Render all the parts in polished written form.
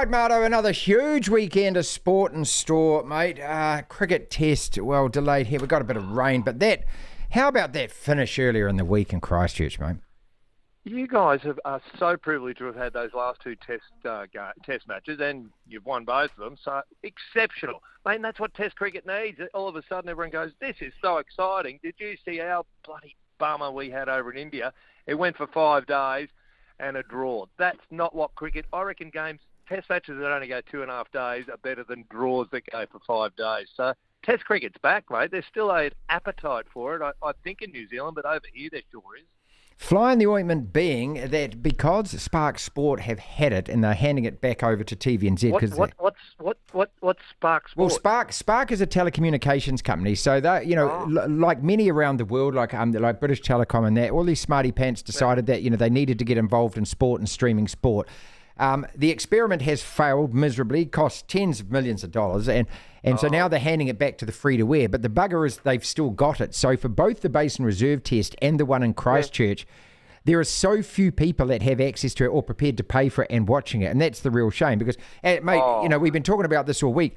right, Marto, another huge weekend of sport and store, mate. Cricket test, well, delayed here. We got a bit of rain, but how about that finish earlier in the week in Christchurch, mate? You guys are so privileged to have had those last two test matches, and you've won both of them, so exceptional. Mate, and that's what test cricket needs. All of a sudden, everyone goes, this is so exciting. Did you see how bloody bummer we had over in India? It went for 5 days and a draw. That's not what cricket... I reckon test matches that only go 2.5 days are better than draws that go for 5 days. So test cricket's back, mate. There's still an appetite for it, I think, in New Zealand, but over here there sure is. Fly in the ointment being that because Spark Sport have had it and they're handing it back over to TVNZ. What's Spark Sport? Well, Spark is a telecommunications company, so they, like many around the world, like British Telecom and that, all these smarty pants decided that they needed to get involved in sport and streaming sport. The experiment has failed miserably, cost tens of millions of dollars, and so now they're handing it back to the free-to-air. But the bugger is they've still got it. So for both the Basin Reserve Test and the one in Christchurch, there are so few people that have access to it or prepared to pay for it and watching it, and that's the real shame. Because, mate, we've been talking about this all week.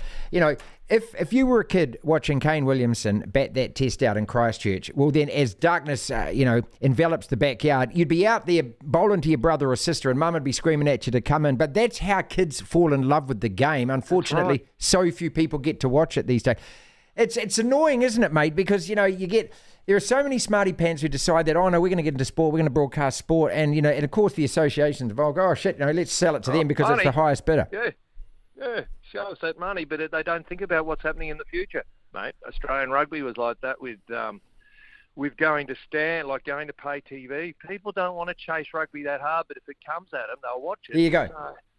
If you were a kid watching Kane Williamson bat that test out in Christchurch, well then as darkness, envelops the backyard, you'd be out there bowling to your brother or sister and mum would be screaming at you to come in. But that's how kids fall in love with the game. Unfortunately, so few people get to watch it these days. It's annoying, isn't it, mate? Because, there are so many smarty pants who decide that, oh no, we're going to get into sport, we're going to broadcast sport, and and of course the associations involved, oh shit, let's sell it to them because it's the highest bidder. Yeah, show us that money, but they don't think about what's happening in the future, mate. Australian rugby was like that with going to pay TV. People don't want to chase rugby that hard, but if it comes at them, they'll watch it. There you go.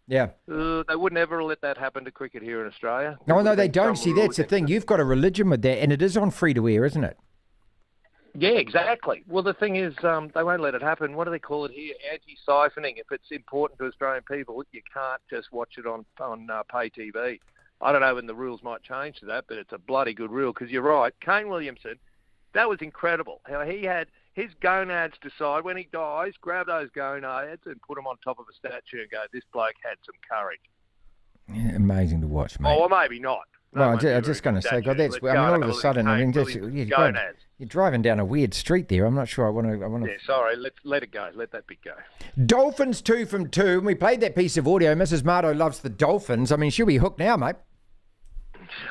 Yeah. They would never let that happen to cricket here in Australia. No, they don't. See, that's the thing. You've got a religion with that, and it is on free-to-air, isn't it? Yeah, exactly. Well, the thing is, they won't let it happen. What do they call it here? Anti-siphoning. If it's important to Australian people, you can't just watch it on pay TV. I don't know when the rules might change to that, but it's a bloody good rule because you're right. Kane Williamson, that was incredible. How he had his gonads decide when he dies, grab those gonads and put them on top of a statue and go, this bloke had some courage. Yeah, amazing to watch, mate. Oh, well, maybe not. Well, I'm just going to say, God, that's... all of a sudden, you're driving down a weird street there. I'm not sure I want to... Yeah, sorry, let it go. Let that bit go. Dolphins 2 from 2. And we played that piece of audio. Mrs. Marto loves the Dolphins. I mean, she'll be hooked now, mate.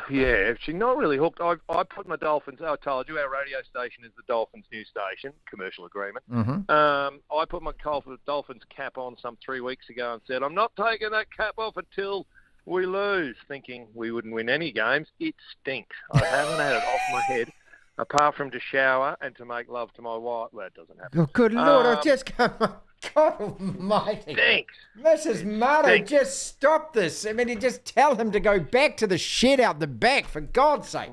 Yeah, she's not really hooked. I put my Dolphins... I told you, our radio station is the Dolphins news station, commercial agreement. Mm-hmm. I put my Dolphins cap on some 3 weeks ago and said, I'm not taking that cap off until... we lose, thinking we wouldn't win any games. It stinks. I haven't had it off my head, apart from to shower and to make love to my wife. Well, it doesn't happen. Oh, good Lord, I've just come... God almighty. Stinks. Mrs. Marto, just stop this. I mean, you just tell him to go back to the shed out the back, for God's sake.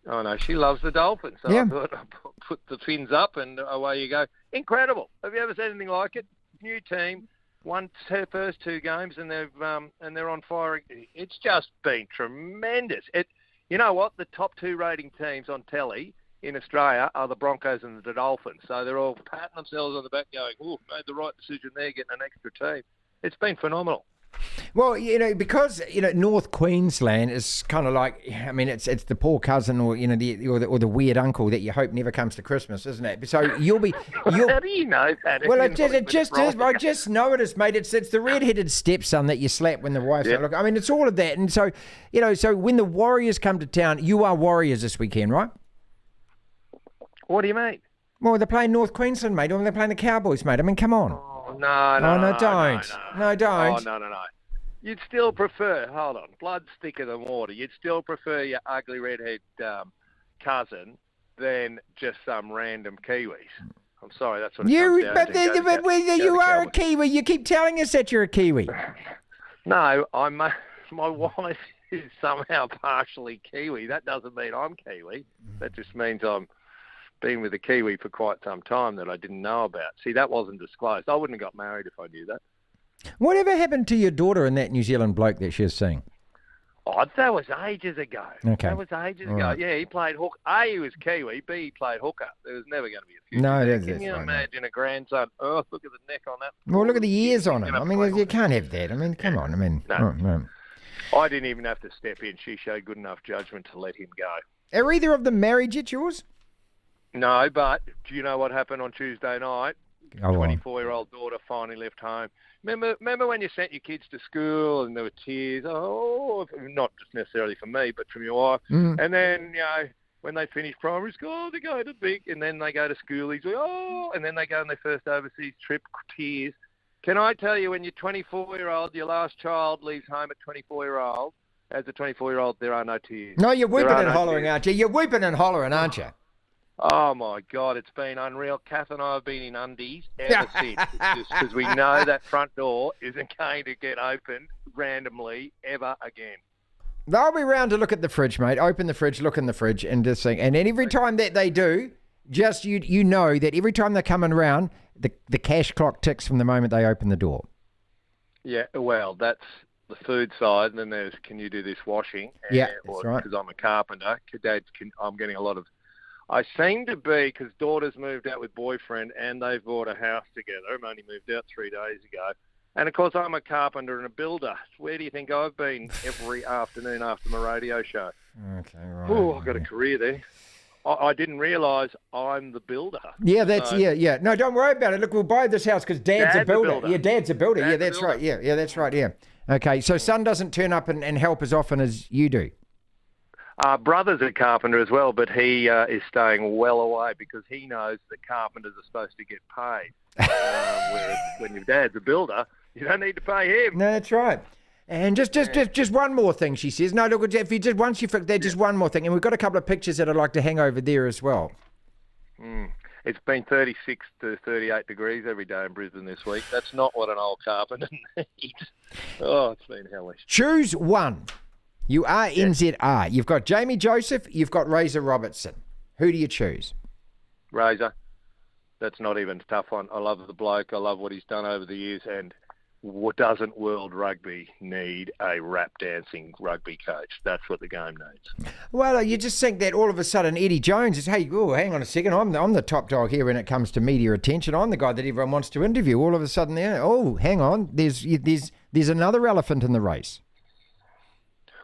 Oh, no, she loves the Dolphins. So yeah. I thought I'd put the fins up and away you go. Incredible. Have you ever seen anything like it? New team. Won her first 2 games and they're on fire. It's just been tremendous. You know what? The top 2 rating teams on telly in Australia are the Broncos and the Dolphins. So they're all patting themselves on the back going, oh, made the right decision there, getting an extra team. It's been phenomenal. Well, because North Queensland is kind of like, I mean, it's the poor cousin or the weird uncle that you hope never comes to Christmas, isn't it? So you'll be. How do you know that? Well, it just is. I just know it is, mate. It's the red-headed stepson that you slap when the wife's not looking. I mean, it's all of that, and so so when the Warriors come to town, you are Warriors this weekend, right? What do you mean? Well, they're playing North Queensland, mate, or they're playing the Cowboys, mate. I mean, come on. No, don't. No, don't. Oh, no. You'd still prefer, hold on, blood's thicker than water. You'd still prefer your ugly redhead cousin than just some random Kiwis. I'm sorry, that's what it comes down to. But you are a Kiwi. You keep telling us that you're a Kiwi. No, my wife is somehow partially Kiwi. That doesn't mean I'm Kiwi. That just means I'm been with a Kiwi for quite some time that I didn't know about. See, that wasn't disclosed. I wouldn't have got married if I knew that. Whatever happened to your daughter and that New Zealand bloke that she was seeing? Oh, that was ages ago. Okay. That was ages ago. Right. Yeah, he played hooker. A, he was Kiwi. B, he played hooker. There was never going to be a future. No, there. that's Can you right, imagine a grandson? Oh, look at the neck on that. Well, look at the ears on He's him. gonna I mean, play you can't have that. I mean, come on. I mean, No. no. I didn't even have to step in. She showed good enough judgment to let him go. Are either of them married yet, yours? No, but do you know what happened on Tuesday night? Go on. 24-year-old daughter finally left home. Remember when you sent your kids to school and there were tears? Oh, not just necessarily for me, but from your wife. Mm. And then, when they finish primary school, they go to big, and then they go to schoolies. Oh, and then they go on their first overseas trip, tears. Can I tell you, when you're 24-year-old, your last child leaves home at 24-year-old, as a 24-year-old, there are no tears. No, you're whooping and no hollering, tears. aren't you? You're whooping and hollering, aren't you? Oh, my God, it's been unreal. Kath and I have been in undies ever since. It's just because we know that front door isn't going to get opened randomly ever again. They'll be round to look at the fridge, mate. Open the fridge, look in the fridge, and just think. And then every time that they do, just you know that every time they're coming around, the cash clock ticks from the moment they open the door. Yeah, well, that's the food side, and then there's, can you do this washing? Yeah, that's right. Because I'm a carpenter. I'm getting a lot of... I seem to be, because daughter's moved out with boyfriend and they've bought a house together. I've only moved out 3 days ago. And, of course, I'm a carpenter and a builder. Where do you think I've been every afternoon after my radio show? Okay, right. Oh, I've got a career there. I didn't realise I'm the builder. Yeah, yeah. No, don't worry about it. Look, we'll buy this house because Dad's a builder. Yeah, Dad's a builder. Yeah, that's right. Yeah, that's right. Yeah. Okay, so son doesn't turn up and help as often as you do. Brother's a carpenter as well, but he is staying well away because he knows that carpenters are supposed to get paid. Whereas when your dad's a builder, you don't need to pay him. No, that's right. And just one more thing, she says. No, look, if you did once you fix that, just one more thing. And we've got a couple of pictures that I'd like to hang over there as well. It's been 36 to 38 degrees every day in Brisbane this week. That's not what an old carpenter needs. Oh, it's been hellish. Choose one. You are NZR. You've got Jamie Joseph. You've got Razor Robertson. Who do you choose? Razor. That's not even a tough one. I love the bloke. I love what he's done over the years. And doesn't World Rugby need a rap dancing rugby coach? That's what the game needs. Well, you just think that all of a sudden Eddie Jones is, hey, oh, hang on a second, I'm the top dog here when it comes to media attention. I'm the guy that everyone wants to interview. All of a sudden, oh, hang on, there's another elephant in the race.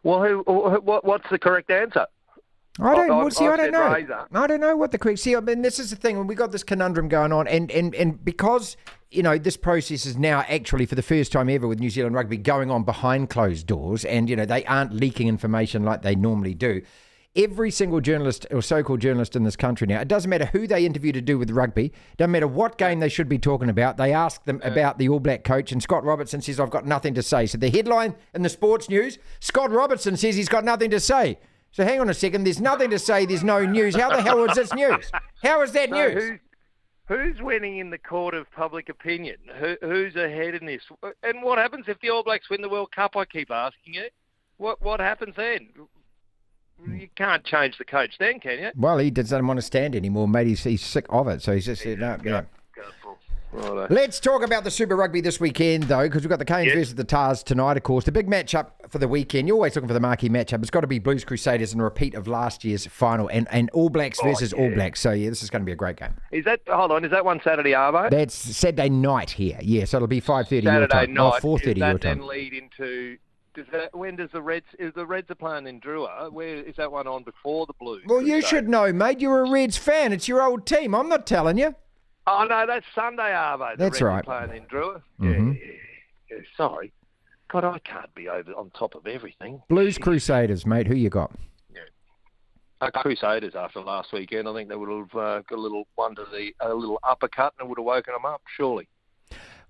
Well, what's the correct answer? I don't know. Razor. I don't know what the correct... See, I mean, this is the thing. When we got this conundrum going on, and because, this process is now actually for the first time ever with New Zealand Rugby going on behind closed doors, and, they aren't leaking information like they normally do. Every single journalist or so-called journalist in this country now, it doesn't matter who they interview to do with rugby, doesn't matter what game they should be talking about, they ask them about the All Black coach, and Scott Robertson says, I've got nothing to say. So the headline in the sports news, Scott Robertson says he's got nothing to say. So hang on a second, there's nothing to say, there's no news. How the hell is this news? How is that news? Who's winning in the court of public opinion? Who's ahead in this? And what happens if the All Blacks win the World Cup, I keep asking you? What happens then? You can't change the coach then, can you? Well, he doesn't want to stand anymore, mate. He's sick of it. So he's just said, no, yeah. Let's talk about the Super Rugby this weekend, though, because we've got the Canes versus the Tars tonight, of course. The big matchup for the weekend. You're always looking for the marquee matchup. It's got to be Blues Crusaders and a repeat of last year's final, and All Blacks versus All Blacks. So, yeah, this is going to be a great game. Is that one Saturday, Arvo? That's Saturday night here. Yeah, so it'll be 5:30 your time. Saturday night. 4:30 your time. Does that then lead into... when does the Reds... Is the Reds are playing in Drua? Where is that one on before the Blues? Well, you should know, mate. You're a Reds fan. It's your old team. I'm not telling you. Oh, no, that's Sunday, Arvo. That's Reds right. Are playing in Drua. Mm-hmm. Yeah. Sorry. God, I can't be on top of everything. Blues Crusaders, mate. Who you got? Yeah. Crusaders after last weekend. I think they would have got a little uppercut and it would have woken them up, surely.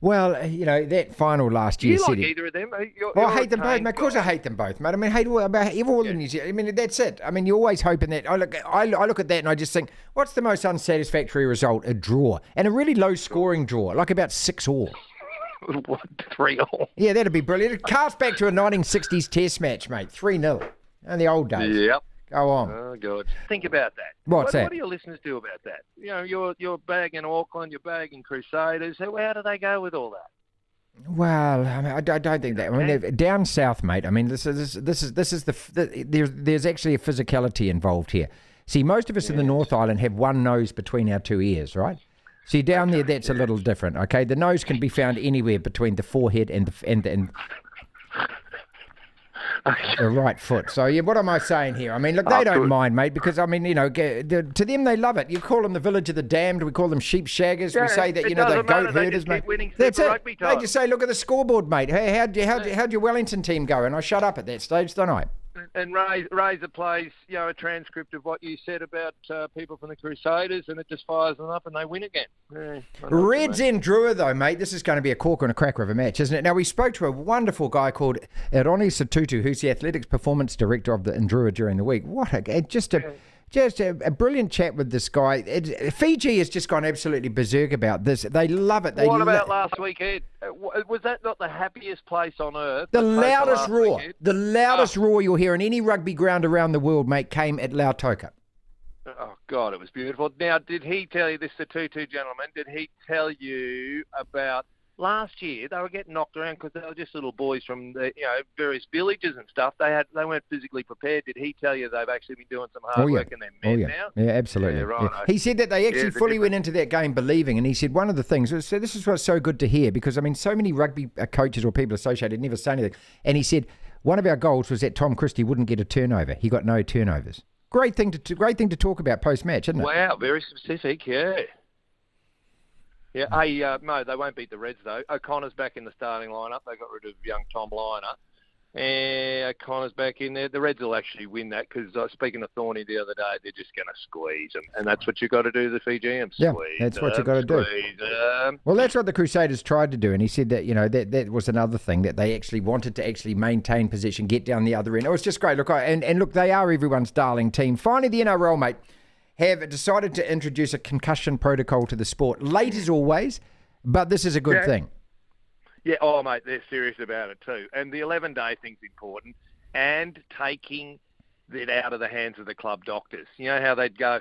Well, that final last year. Do you like either of them? I hate them both, mate. Of course I hate them both, mate. I mean, I hate all the New Zealand. I mean, that's it. I mean, you're always hoping that... I look at that and I just think, what's the most unsatisfactory result? A draw. And a really low-scoring draw, like about 6-all. What, 3-all? Yeah, that'd be brilliant. It casts back to a 1960s test match, mate. 3-0. And the old days. Yep. Go on. Oh, God. Think about that. What do your listeners do about that? You're bagging Auckland, you're bagging Crusaders. How do they go with all that? Well, I mean, I don't think that. I mean, down south, mate. I mean, this is there's actually a physicality involved here. See, most of us in the North Island have one nose between our two ears, right? See, down there, that's a little different. Okay, the nose can be found anywhere between the forehead and the right foot. So, yeah, what am I saying here? I mean, look, they don't mind, mate, because, I mean, to them, they love it. You call them the village of the damned. We call them sheep shaggers. We say that, they're goat herders, mate. That's it. They just say, look at the scoreboard, mate. Hey, how'd your Wellington team go? And I shut up at that stage, don't I? And Razor plays, a transcript of what you said about people from the Crusaders, and it just fires them up and they win again. Yeah, Reds in Drua, though, mate. This is going to be a corker and a cracker of a match, isn't it? Now, we spoke to a wonderful guy called Ironi Satutu, who's the athletics performance director of the Drua during the week. Just a brilliant chat with this guy. Fiji has just gone absolutely berserk about this. They love it. What about last weekend? Was that not the happiest place on earth? The loudest roar. The loudest roar you'll hear in any rugby ground around the world, mate, came at Lautoka. Oh, God, it was beautiful. Now, did he tell you, this Satutu gentleman, did he tell you about... Last year, they were getting knocked around because they were just little boys from the, various villages and stuff. They weren't physically prepared. Did he tell you they've actually been doing some hard work and they're men now? Yeah, absolutely. Yeah, right. Yeah. He said that they actually fully went into that game believing, and he said one of the things, so this is what's so good to hear, because, I mean, so many rugby coaches or people associated never say anything. And he said one of our goals was that Tom Christie wouldn't get a turnover. He got no turnovers. Great thing to talk about post-match, isn't it? Wow, very specific, yeah. Yeah, hey, no, they won't beat the Reds, though. O'Connor's back in the starting lineup. They got rid of young Tom Liner. And O'Connor's back in there. The Reds will actually win that because, speaking of Thorny the other day, they're just going to squeeze them. And that's what you've got to do, the Fijians. Yeah, that's what you've got to do. Well, that's what the Crusaders tried to do. And he said that, that was another thing, that they actually wanted to actually maintain possession, get down the other end. It was just great. Look, and look, they are everyone's darling team. Finally, the NRL, mate, have decided to introduce a concussion protocol to the sport. Late as always, but this is a good thing. Yeah, oh, mate, they're serious about it too. And the 11-day thing's important, and taking it out of the hands of the club doctors. You know how they'd go,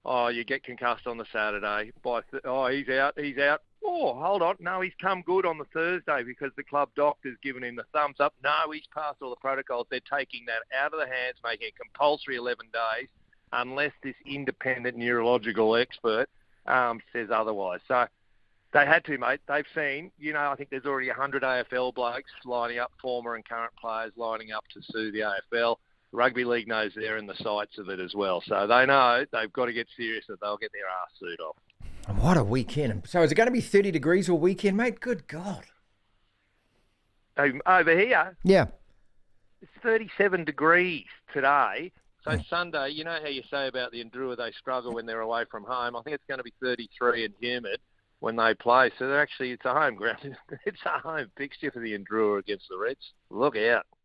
oh, you get concussed on the Saturday. He's out. Oh, hold on. No, he's come good on the Thursday because the club doctor's given him the thumbs up. No, he's passed all the protocols. They're taking that out of the hands, making it compulsory 11 days. Unless this independent neurological expert says otherwise. So they had to, mate. They've seen, I think there's already 100 AFL blokes lining up, former and current players lining up to sue the AFL. The Rugby League knows they're in the sights of it as well. So they know they've got to get serious or they'll get their arse sued off. What a weekend. So is it going to be 30 degrees all weekend, mate? Good God. Over here? Yeah. It's 37 degrees today. So Sunday, you know how you say about the Drua, they struggle when they're away from home. I think it's going to be 33 and humid when they play. So it's a home ground. It's a home fixture for the Drua against the Reds. Look out.